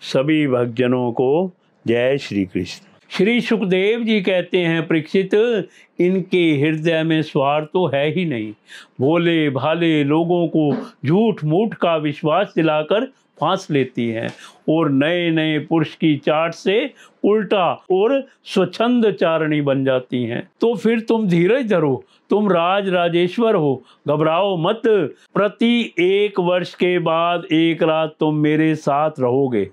सभी भक्तजनों को जय श्री कृष्ण। श्री सुखदेव जी कहते हैं, परीक्षित, इनके हृदय में स्वार्थ तो है ही नहीं। भोले भाले लोगों को झूठ मूठ का विश्वास दिलाकर फांस लेती हैं और नए नए पुरुष की चाट से उल्टा और स्वच्छंद चारणी बन जाती हैं। तो फिर तुम धीरज धरो, तुम राजेश्वर हो, घबराओ मत। प्रति 1 वर्ष के बाद एक रात तुम मेरे साथ रहोगे,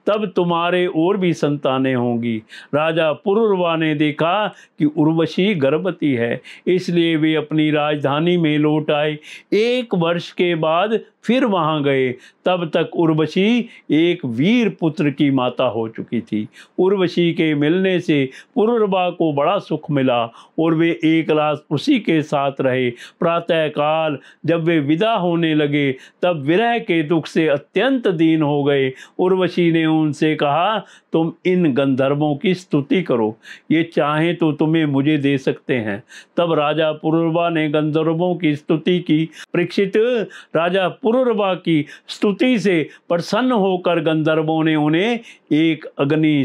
तब तुम्हारे और भी संतानें होंगी। राजा पुरुरवा ने देखा कि उर्वशी गर्भवती है, इसलिए वे अपनी राजधानी में लौट आए। 1 वर्ष के बाद फिर वहां गए, तब तक उर्वशी एक वीर पुत्र की माता हो चुकी थी। उर्वशी के मिलने से पुरुरवा को बड़ा सुख मिला और वे एक रात उसी के साथ रहे। प्रातः काल जब वे विदा होने लगे, तब विरह के दुख से अत्यंत दीन हो गए। उर्वशी ने उनसे कहा, तुम इन गंधर्वों की स्तुति करो, ये चाहें तो तुम्हें मुझे दे सकते हैं। तब राजा पुरुरवा ने गंधर्वों की स्तुति की। परीक्षित, राजा पुरुरवा की स्तुति से प्रसन्न होकर गंधर्वों ने उन्हें एक अग्नि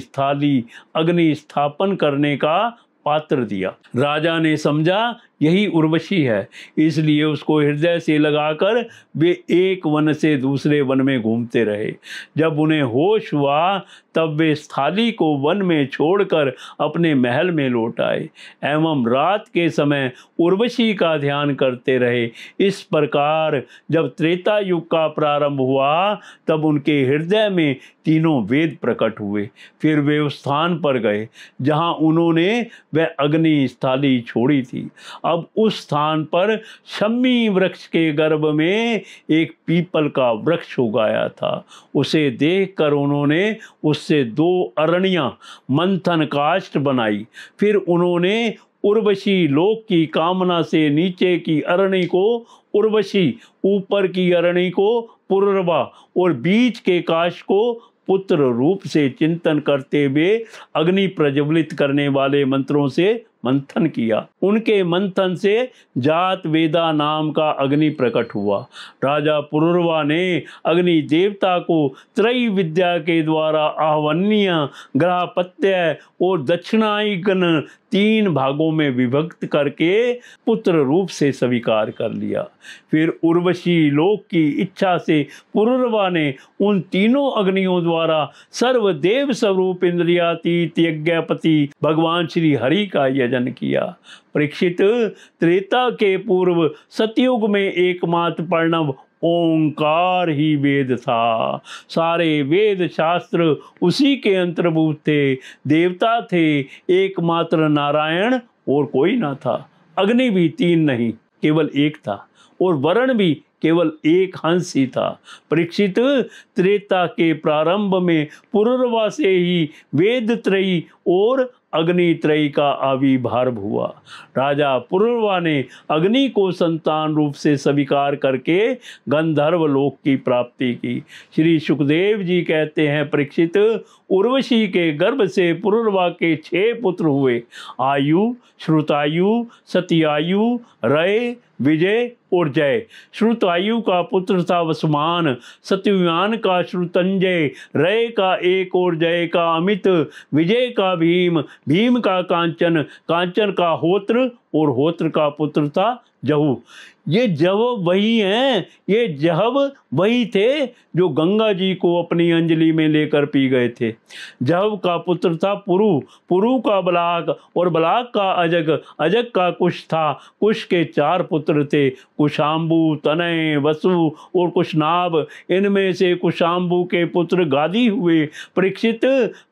स्थापन करने का पात्र दिया। राजा ने समझा यही उर्वशी है, इसलिए उसको हृदय से लगाकर वे एक वन से दूसरे वन में घूमते रहे। जब उन्हें होश हुआ, तब वे स्थाली को वन में छोड़कर अपने महल में लौट आए एवं रात के समय उर्वशी का ध्यान करते रहे। इस प्रकार जब त्रेता युग का प्रारंभ हुआ, तब उनके हृदय में तीनों वेद प्रकट हुए। फिर वे उस स्थान पर गए जहाँ उन्होंने वह अग्नि स्थाली छोड़ी थी। अब उस स्थान पर शमी वृक्ष के गर्भ में एक पीपल का वृक्ष उगाया था। उसे देखकर उन्होंने उससे 2 अरणियां मंथन काष्ठ बनाई। फिर उन्होंने उर्वशी लोक की कामना से नीचे की अरणी को उर्वशी, ऊपर की अरणी को पुरुरवा और बीच के काष्ठ को पुत्र रूप से चिंतन करते हुए अग्नि प्रज्वलित करने वाले मंत्रों से मंथन किया। उनके मंथन से जात वेदा नाम का अग्नि प्रकट हुआ। राजा पुरुरवा ने अग्नि देवता को त्रयी विद्या के द्वारा आह्वनीय, ग्रहपत्य और दक्षिणायन 3 भागों में विभक्त करके पुत्र रूप से स्वीकार कर लिया। फिर उर्वशी लोक की इच्छा से पुरुरवा ने उन तीनों अग्नियों द्वारा सर्वदेव स्वरूप इंद्रियातीत यज्ञपति भगवान श्री हरि का यजन किया। परीक्षित, त्रेता के पूर्व सतयुग में एकमात्र प्रणव ओंकार ही वेद था। सारे वेद शास्त्र उसी के अंतर्भूत थे। देवता थे एकमात्र नारायण और कोई ना था। अग्नि भी 3 नहीं, केवल 1 था और वरण भी केवल 1 हंस ही था। परीक्षित, त्रेता के प्रारंभ में पुरुरवा से ही वेद त्रयी और अग्नि त्रयी का आविर्भाव हुआ। राजा पुरुरवा ने अग्नि को संतान रूप से स्वीकार करके गंधर्व लोक की प्राप्ति की। श्री सुखदेव जी कहते हैं, परीक्षित, उर्वशी के गर्भ से पुरुरवा के 6 पुत्र हुए। आयु, श्रुतायु, सत्यायु, रय, विजय और जय। श्रुतायु का पुत्र था वसुमान, सत्यवान का श्रुतंजय, रय का एक और जय का अमित, विजय का भीम, भीम का कांचन, कांचन का होत्र और होत्र का पुत्र था जहु। ये जव वही हैं, ये जहव वही थे जो गंगा जी को अपनी अंजलि में लेकर पी गए थे। जहव का पुत्र था पुरु, पुरु का बलाक और बलाक का अजग, अजग का कुश था। कुश के 4 पुत्र थे, कुशाम्बु, तनय, वसु और कुशनाभ। इनमें से कुशाम्बु के पुत्र गादी हुए। परीक्षित,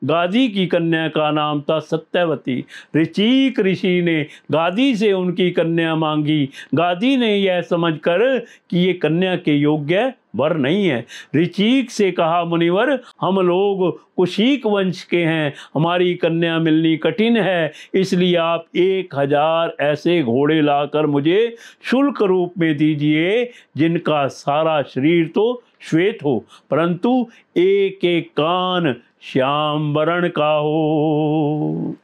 गादी की कन्या का नाम था सत्यवती। ऋचिक ऋषि ने गादी से उनकी कन्या मांगी। गादी ने यह समझकर कि ये कन्या के योग्य वर नहीं है, ऋचिक से कहा, मुनिवर, हम लोग कुशीक वंश के हैं, हमारी कन्या मिलनी कठिन है, इसलिए आप 1000 ऐसे घोड़े लाकर मुझे शुल्क रूप में दीजिए, जिनका सारा शरीर तो श्वेत हो, परंतु एक एक कान श्याम वर्ण का हो।